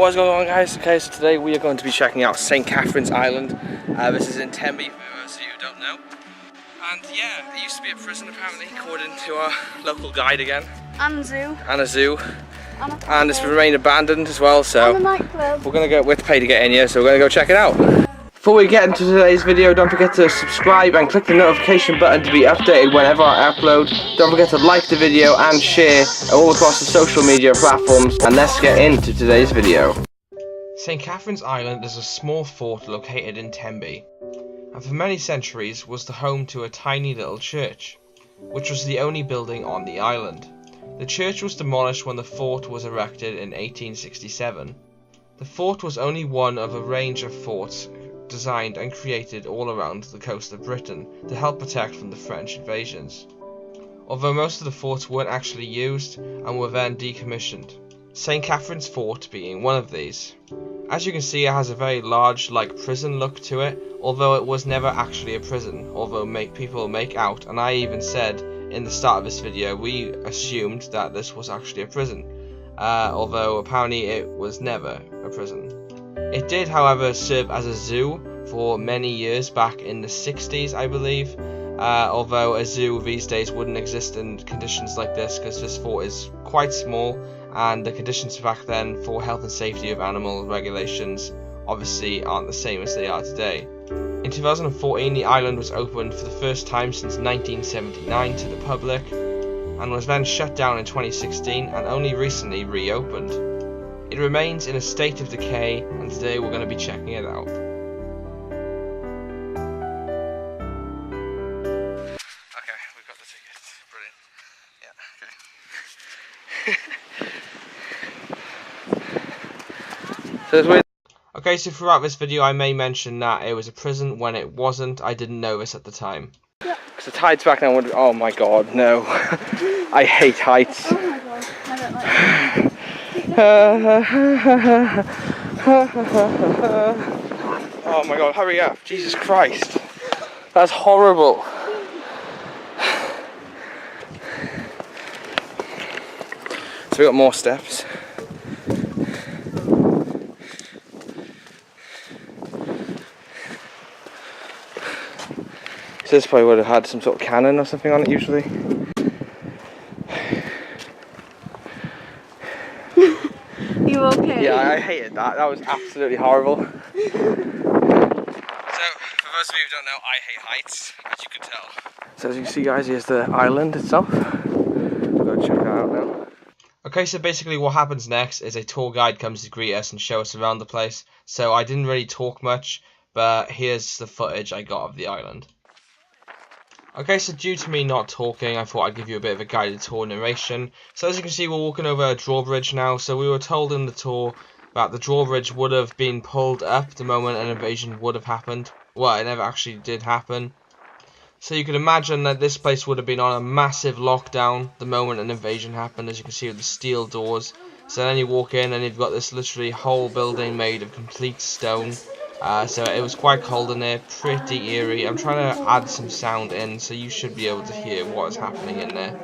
What's going on, guys? Okay, so today we are going to be checking out St. Catharines Island. This is in Tenby, for those of you who don't know. And yeah, it used to be a prison apparently, according to our local guide again. And a zoo. And a zoo. And it's remained abandoned as well, so and a nightclub. we have to pay to get in here, so we're going to go check it out. Before we get into today's video, don't forget to subscribe and click the notification button to be updated whenever I upload. Don't forget to like the video and share all across the social media platforms. And let's get into today's video. St. Catharines Island is a small fort located in Tenby, and for many centuries was the home to a tiny little church, which was the only building on the island. The church was demolished when the fort was erected in 1867. The fort was only one of a range of forts designed and created all around the coast of Britain to help protect from the French invasions, although most of the forts weren't actually used and were then decommissioned, St. Catharines Fort being one of these. As you can see, it has a very large, prison look to it, although it was never actually a prison, although people make out, and I even said in the start of this video we assumed that this was actually a prison, although apparently it was never a prison. It did, however, serve as a zoo for many years back in the 60s, I believe, although a zoo these days wouldn't exist in conditions like this because this fort is quite small and the conditions back then for health and safety of animal regulations obviously aren't the same as they are today. In 2014, the island was opened for the first time since 1979 to the public and was then shut down in 2016 and only recently reopened. It remains in a state of decay, and today we're going to be checking it out. Okay, we've got the tickets. Brilliant. Yeah, okay. Okay, so throughout this video I may mention that it was a prison when it wasn't. I didn't know this at the time. Yeah. Because the tide's back now. Oh my god, no. I hate heights. Oh my god, I don't like that. Oh my god, hurry up. Jesus Christ. That's horrible. So we got more steps. So this probably would have had some sort of cannon or something on it usually. You okay? Yeah, I hated that. That was absolutely horrible. So, for those of you who don't know, I hate heights, as you can tell. So as you can see, guys, here's the island itself. We'll go check that out now. Okay, so basically what happens next is a tour guide comes to greet us and show us around the place. So I didn't really talk much, but here's the footage I got of the island. Okay, so due to me not talking, I thought I'd give you a bit of a guided tour narration. So as you can see, we're walking over a drawbridge now. So we were told in the tour that the drawbridge would have been pulled up the moment an invasion would have happened. Well, it never actually did happen. So you can imagine that this place would have been on a massive lockdown the moment an invasion happened, as you can see with the steel doors. So then you walk in and you've got this literally whole building made of complete stone. So it was quite cold in there, pretty eerie. I'm trying to add some sound in, so you should be able to hear what is happening in there.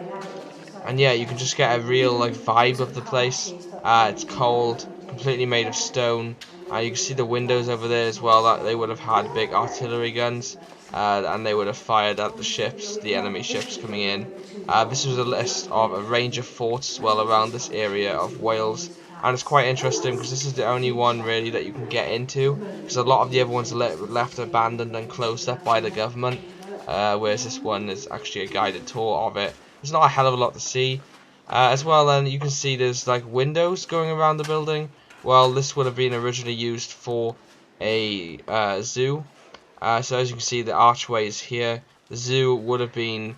And yeah, you can just get a real vibe of the place. It's cold, completely made of stone. You can see the windows over there as well, that they would have had big artillery guns. And they would have fired at the ships, the enemy ships coming in. This was a list of a range of forts as well around this area of Wales. And it's quite interesting because this is the only one really that you can get into, because a lot of the other ones are left abandoned and closed up by the government, whereas this one is actually a guided tour of it. There's not a hell of a lot to see. As well, then you can see there's windows going around the building. Well, this would have been originally used for a zoo. So as you can see, the archway is here. The zoo would have been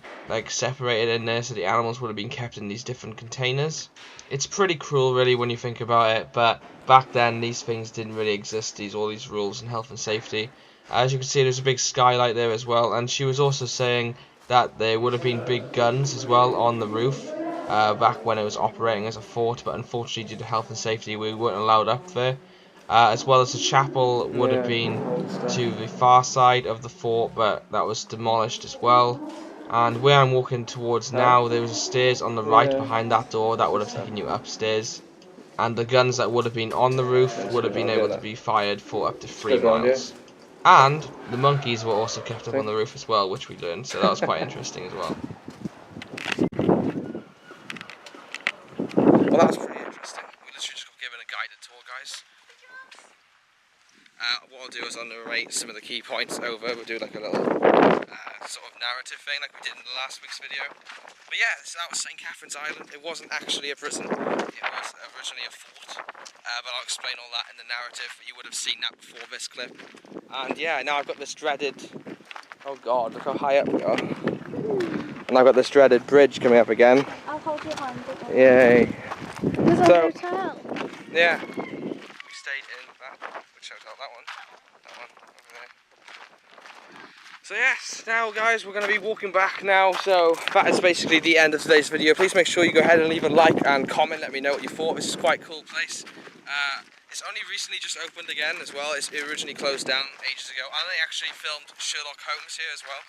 separated in there, so the animals would have been kept in these different containers. It's pretty cruel really when you think about it, but back then these things didn't really exist, all these rules and health and safety. As you can see, there's a big skylight there as well, and she was also saying that there would have been big guns as well on the roof back when it was operating as a fort, but unfortunately due to health and safety we weren't allowed up there. As well as the chapel would have been to the far side of the fort, but that was demolished as well. And where I'm walking towards now, there was stairs on the right behind that door that would have taken you upstairs. and the guns that would have been on the roof would have been able to be fired for up to 3 miles. And the monkeys were also kept up on the roof as well, which we learned, so that was quite interesting as well. Well, that's pretty interesting. We literally just got given a guided tour, guys. What I'll do is I'll narrate some of the key points over. We'll do like a little sort of narrative thing like we did in the last week's video. But yeah, so that was St. Catharines Island. It wasn't actually a prison. It was originally a fort. But I'll explain all that in the narrative. You would have seen that before this clip. And yeah, now I've got this dreaded... Oh God, look how high up we are. And I've got this dreaded bridge coming up again. I'll hold your hand. Yay. There's a hotel. Yeah. We stayed in that. Which hotel? That one. That one over there. So yes, now guys, we're going to be walking back now. So that is basically the end of today's video. Please make sure you go ahead and leave a like and comment. Let me know what you thought. This is quite a cool place. It's only recently just opened again as well. It originally closed down ages ago. And they actually filmed Sherlock Holmes here as well.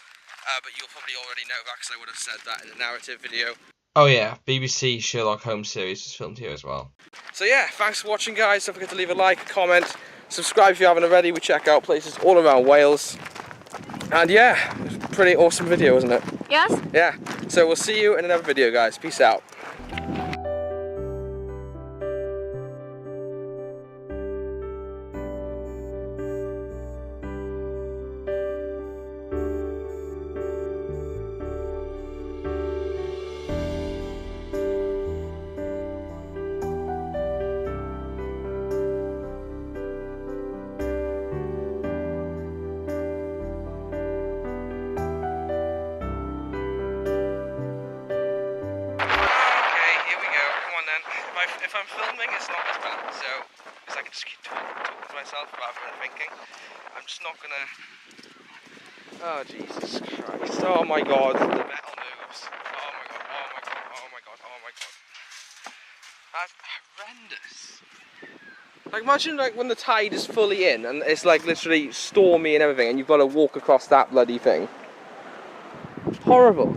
But you'll probably already know that because I would have said that in the narrative video. Oh yeah, BBC Sherlock Holmes series was filmed here as well. So yeah, thanks for watching guys. Don't forget to leave a like, comment, subscribe if you haven't already. We check out places all around Wales. And yeah, it was a pretty awesome video, wasn't it? Yes. Yeah, so we'll see you in another video guys. Peace out. If I'm filming, it's not as bad, so because I can just keep talking to myself rather than thinking. I'm just not gonna. Oh Jesus Christ! Oh my God! The metal moves! Oh my God! Oh my God! Oh my God! Oh my God! That's horrendous. Like imagine like when the tide is fully in and it's like literally stormy and everything, and you've got to walk across that bloody thing. Horrible.